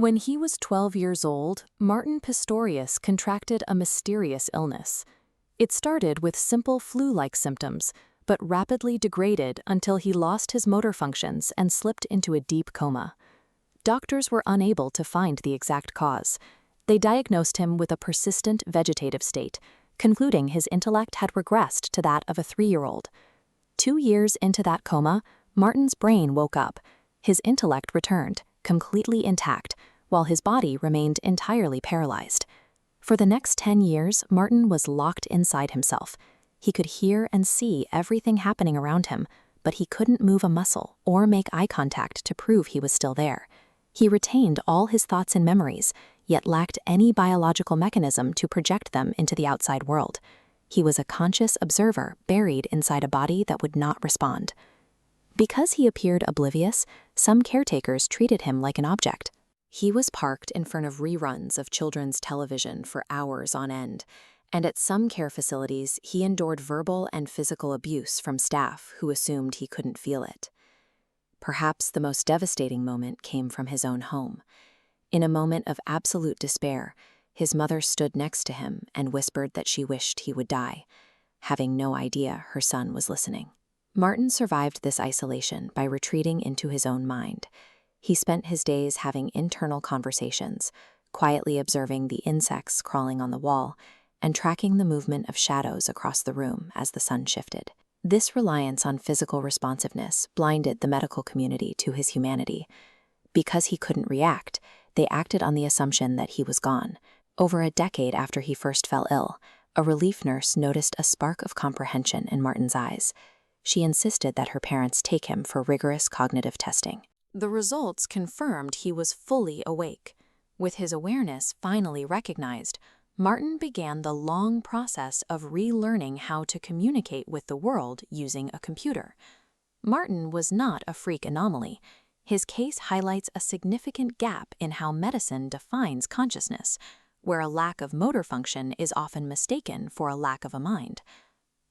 When he was 12 years old, Martin Pistorius contracted a mysterious illness. It started with simple flu-like symptoms, but rapidly degraded until he lost his motor functions and slipped into a deep coma. Doctors were unable to find the exact cause. They diagnosed him with a persistent vegetative state, concluding his intellect had regressed to that of a 3-year-old. 2 years into that coma, Martin's brain woke up. His intellect returned, completely intact, while his body remained entirely paralyzed. For the next 10 years, Martin was locked inside himself. He could hear and see everything happening around him, but he couldn't move a muscle or make eye contact to prove he was still there. He retained all his thoughts and memories, yet lacked any biological mechanism to project them into the outside world. He was a conscious observer buried inside a body that would not respond. Because he appeared oblivious, some caretakers treated him like an object. He was parked in front of reruns of children's television for hours on end, and at some care facilities he endured verbal and physical abuse from staff who assumed he couldn't feel it. Perhaps the most devastating moment came from his own home. In a moment of absolute despair, his mother stood next to him and whispered that she wished he would die, having no idea her son was listening. Martin survived this isolation by retreating into his own mind. He spent his days having internal conversations, quietly observing the insects crawling on the wall, and tracking the movement of shadows across the room as the sun shifted. This reliance on physical responsiveness blinded the medical community to his humanity. Because he couldn't react, they acted on the assumption that he was gone. Over a decade after he first fell ill, a relief nurse noticed a spark of comprehension in Martin's eyes. She insisted that her parents take him for rigorous cognitive testing. The results confirmed he was fully awake. With his awareness finally recognized, Martin began the long process of relearning how to communicate with the world using a computer. Martin was not a freak anomaly. His case highlights a significant gap in how medicine defines consciousness, where a lack of motor function is often mistaken for a lack of a mind.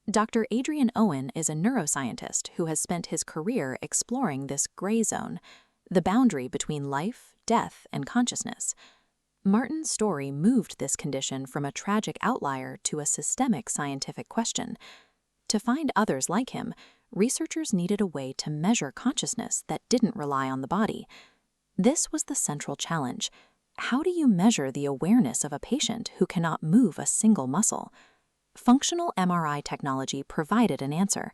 Dr. Adrian Owen is a neuroscientist who has spent his career exploring this gray zone, the boundary between life, death, and consciousness. Martin's story moved this condition from a tragic outlier to a systemic scientific question. To find others like him, researchers needed a way to measure consciousness that didn't rely on the body. This was the central challenge. How do you measure the awareness of a patient who cannot move a single muscle? Functional MRI technology provided an answer.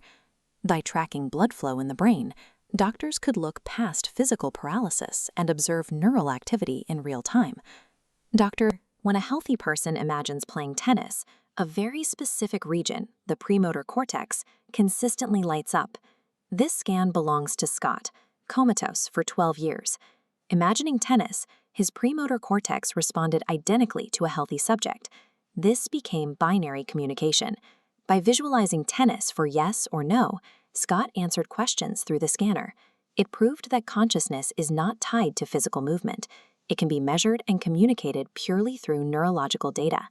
By tracking blood flow in the brain, doctors could look past physical paralysis and observe neural activity in real time. When a healthy person imagines playing tennis, a very specific region, the premotor cortex, consistently lights up. This scan belongs to Scott, comatose for 12 years. Imagining tennis, his premotor cortex responded identically to a healthy subject. This became binary communication. By visualizing tennis for yes or no, Scott answered questions through the scanner. It proved that consciousness is not tied to physical movement. It can be measured and communicated purely through neurological data.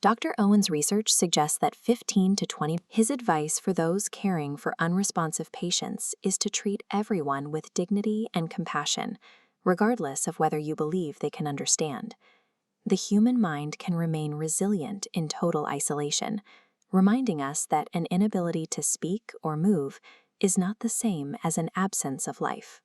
Dr. Owen's research suggests that 15 to 20. His advice for those caring for unresponsive patients is to treat everyone with dignity and compassion, regardless of whether you believe they can understand. The human mind can remain resilient in total isolation, reminding us that an inability to speak or move is not the same as an absence of life.